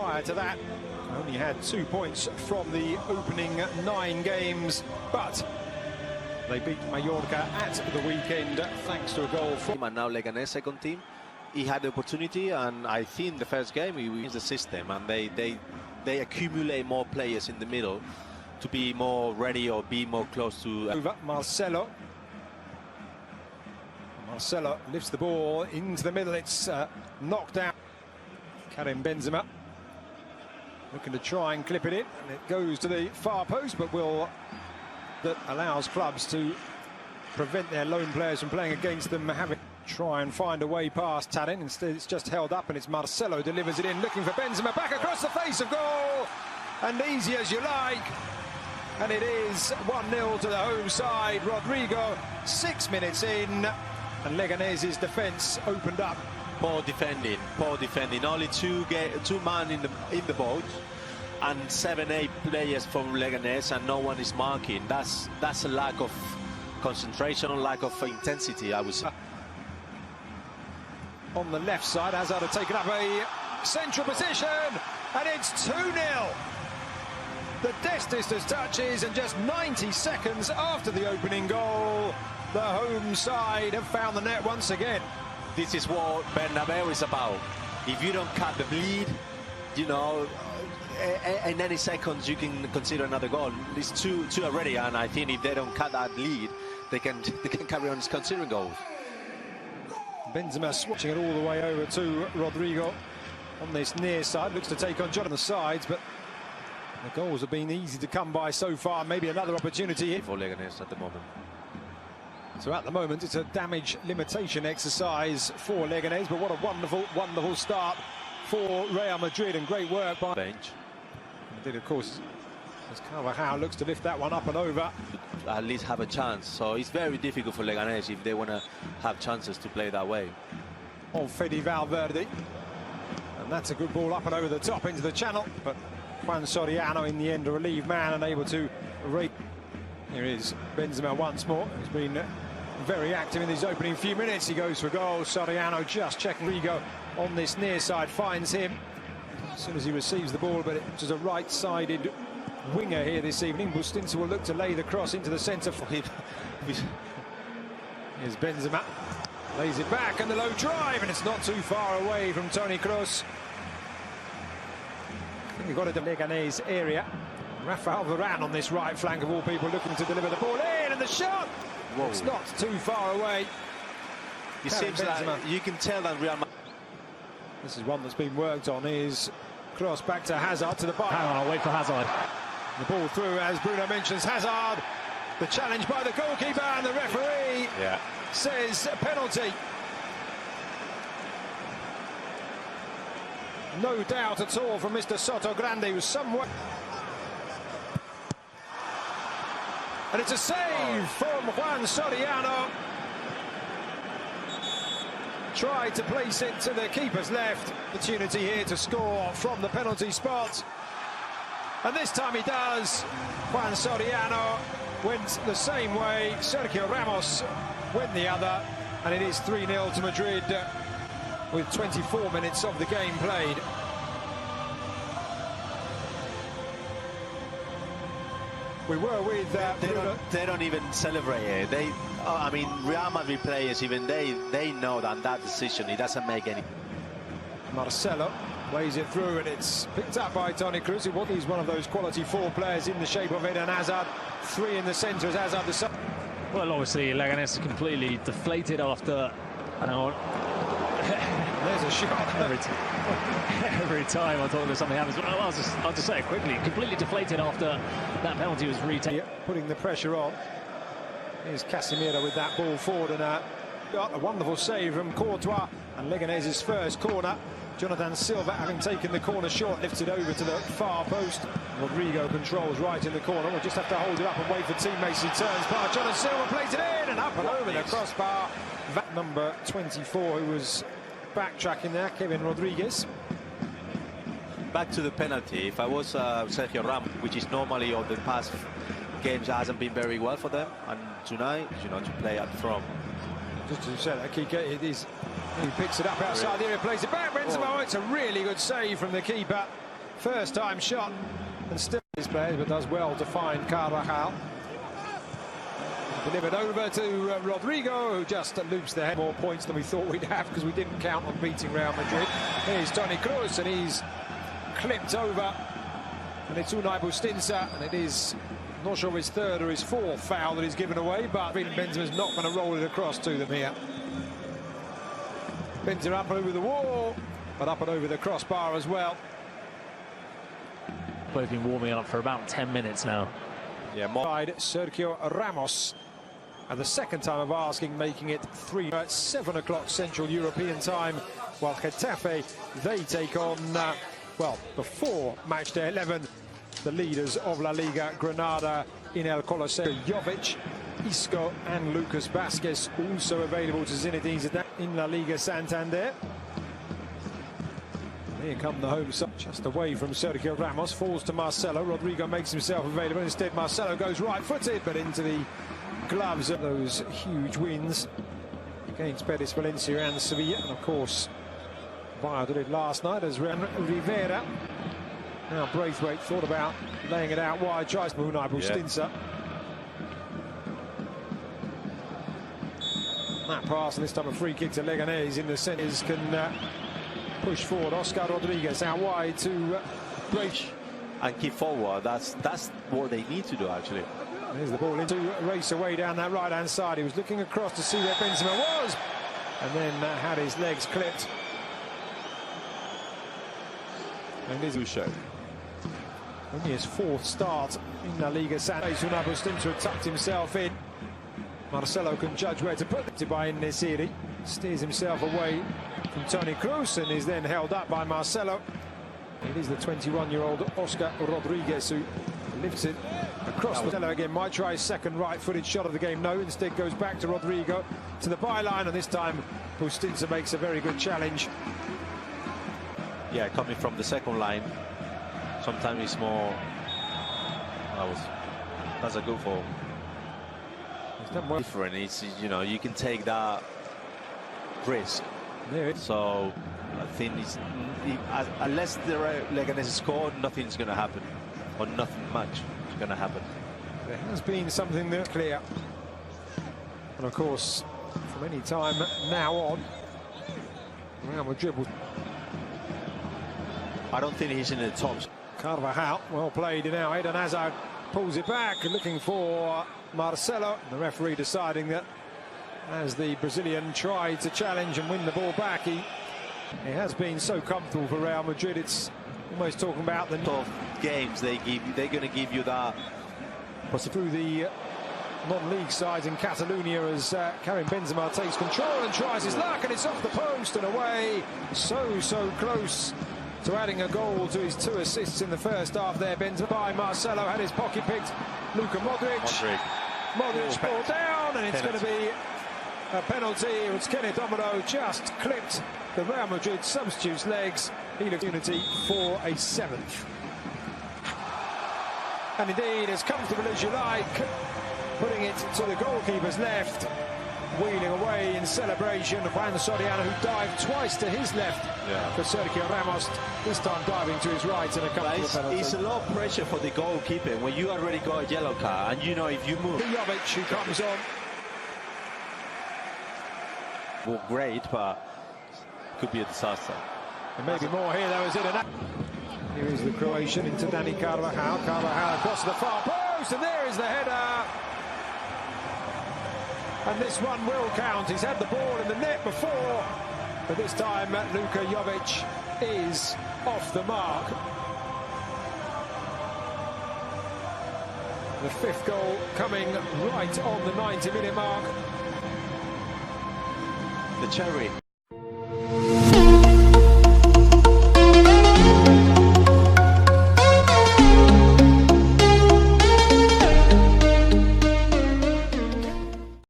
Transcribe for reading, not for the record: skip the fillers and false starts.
prior to that. Only had 2 points from the opening 9 games, but they beat Mallorca at the weekend thanks to a goal from... And now Leganes second team. He had the opportunity, and I think the first game he used the system, and they accumulate more players in the middle to be more ready or be more close to... Over Marcelo. Marcelo lifts the ball into the middle. It's knocked out. Karim Benzema looking to try and clip it in, and it goes to the far post, but that allows clubs to prevent their lone players from playing against them, having try and find a way past Tadin. Instead it's just held up, and it's Marcelo delivers it in, looking for Benzema, back across the face of goal, and easy as you like, and it is 1-0 to the home side. Rodrigo 6 minutes in, and Leganes' defence opened up. Poor defending. Only two men in the boat, and 7-8 players from Leganes, and no one is marking. That's a lack of concentration, lack of intensity, I would say. On the left side, Hazard have taken up a central position, and it's 2-0. The deftest touches, and just 90 seconds after the opening goal, the home side have found the net once again. This is what Bernabeu is about. If you don't cut the bleed, you know, in any seconds you can consider another goal. It's two already, and I think if they don't cut that lead, they can carry on considering goals. Benzema switching it all the way over to Rodrigo on this near side. Looks to take on John on the sides, but the goals have been easy to come by so far. Maybe another opportunity here for Leganes at the moment. So at the moment it's a damage limitation exercise for Leganes, but what a wonderful start for Real Madrid, and great work by bench. Indeed, of course, as Carvajal looks to lift that one up and over. At least have a chance. So it's very difficult for Leganes if they want to have chances to play that way. On Fede Valverde, and that's a good ball up and over the top into the channel, but Juan Soriano in the end a relieved man and able to rate. Here is Benzema once more. He's been very active in these opening few minutes. He goes for goal. Soriano just checking. Rigo on this near side finds him as soon as he receives the ball, but it was a right-sided winger here this evening. Bustinza will look to lay the cross into the centre for him. Here's Benzema, lays it back, and the low drive, and it's not too far away from Toni Kroos. I think we've got it in the Leganes area. Rafael Varane on this right flank of all people, looking to deliver the ball in, and the shot. Whoa. It's not too far away. It seems like you can tell that Real Madrid. This is one that's been worked on. Is cross back to Hazard to the bar. Hang on, I'll wait for Hazard. The ball through, as Bruno mentions. Hazard, the challenge by the goalkeeper, and the referee says penalty. No doubt at all from Mr. Sotogrande, who's somewhere. And it's a save from Juan Soriano. Tried to place it to the keeper's left. Opportunity here to score from the penalty spot. And this time he does. Juan Soriano went the same way. Sergio Ramos went the other. And it is 3-0 to Madrid with 24 minutes of the game played. We were with they don't even celebrate it. I mean, Real Madrid players, even they know that decision, it doesn't make any. Marcelo plays it through, and it's picked up by Toni Kroos. He's one of those quality 4 players in the shape of Eden Hazard. 3 in the centre as Hazard the. Well, obviously Leganes completely deflated after. I know. There's a shot. Every time I thought that something happens, I'll just say it quickly. Completely deflated after that penalty was retaken. Putting the pressure on. Here's Casemiro with that ball forward, and got a wonderful save from Courtois. And Leganes' first corner. Jonathan Silva, having taken the corner short, lifts it over to the far post. Rodrigo controls right in the corner. We'll just have to hold it up and wait for teammates. He turns past Jonathan Silva, plays it in, and up and over the crossbar. That number 24, who was backtracking there, Kevin Rodriguez. Back to the penalty. If I was Sergio Ramos, which is normally on the past games hasn't been very well for them, and tonight, you know, to play up front. Just to say that, Kike, he picks it up outside the area, plays it back. Benzema, it's a really good save from the keeper. First time shot, and still his players, but does well to find Carvajal. Delivered over to Rodrigo, who just loops the head. More points than we thought we'd have because we didn't count on beating Real Madrid. Here's Toni Kroos, and he's clipped over. And it's Unai Bustinza, and it is, I'm not sure his third or his fourth foul that he's given away, but Benzema's not going to roll it across to them here. Benzema up over the wall, but up and over the crossbar as well. Both been warming up for about 10 minutes now. Yeah, Sergio Ramos. And the second time of asking, making it 3 at 7 o'clock Central European time, while Getafe, they take on, well, before match day 11, the leaders of La Liga, Granada in El Coliseo. Jovic, Isco and Lucas Vázquez also available to Zinedine Zidane in La Liga Santander. Here come the home side, just away from Sergio Ramos, falls to Marcelo. Rodrigo makes himself available. Instead, Marcelo goes right-footed, but into the gloves of those huge wins against Betis, Valencia and Sevilla. And, of course, Valladolid last night as Rivera. Now Braithwaite thought about laying it out wide, tries Unai Bustinza. That pass, and this time a free kick to Leganés in the centres can push forward. Oscar Rodriguez out wide to Braithwaite. And keep forward. That's what they need to do, actually. There's the ball into race away down that right-hand side. He was looking across to see where Benzema was, and then had his legs clipped. And this is only his fourth start in La Liga Santander. Unai Bustinza had tucked himself in. Marcelo can judge where to put it by Nesiri. Steers himself away from Toni Kroos and is then held up by Marcelo. It is the 21-year-old Oscar Rodriguez who lifts it across the Marcelo again. Might try his second right-footed shot of the game. No, instead goes back to Rodrigo to the byline, and this time Bustinza makes a very good challenge. Yeah, coming from the second line, sometimes it's more. That's a good for. He's done well. Different. It's, you know, you can take that risk. So I think unless the Leganés score, nothing's going to happen, or nothing much is going to happen. There has been something that's clear, and of course, from any time now on, Real Madrid will. I don't think he's in the top. Carvajal, well played now. Eden Hazard pulls it back, looking for Marcelo. The referee deciding that as the Brazilian tried to challenge and win the ball back, he has been so comfortable for Real Madrid. It's almost talking about the of games they're going to give you that. Through the non-league sides in Catalonia as Karim Benzema takes control and tries his luck, and it's off the post and away. So close to adding a goal to his 2 assists in the first half there. Benzema by Marcelo had his pocket picked. Luka Modric ball down, and it's going to be a penalty. It was Kenneth Omaro just clipped the Real Madrid substitute's legs. He looked unity for a 7th. And indeed, as comfortable as you like, putting it to the goalkeeper's left, wheeling away in celebration. Juan Soriano, who dived twice to his left for Sergio Ramos, this time diving to his right in a comfortable penalty. It's a lot of pressure for the goalkeeper when you already got a yellow card, and you know if you move. Jovic, who comes on. Well, great, but could be a disaster. There may be more here, though, is it? Here is the Croatian into Dani Carvajal. Carvajal across to the far post, and there is the header. And this one will count. He's had the ball in the net before, but this time Luka Jovic is off the mark. The 5th goal coming right on the 90-minute mark. The cherry.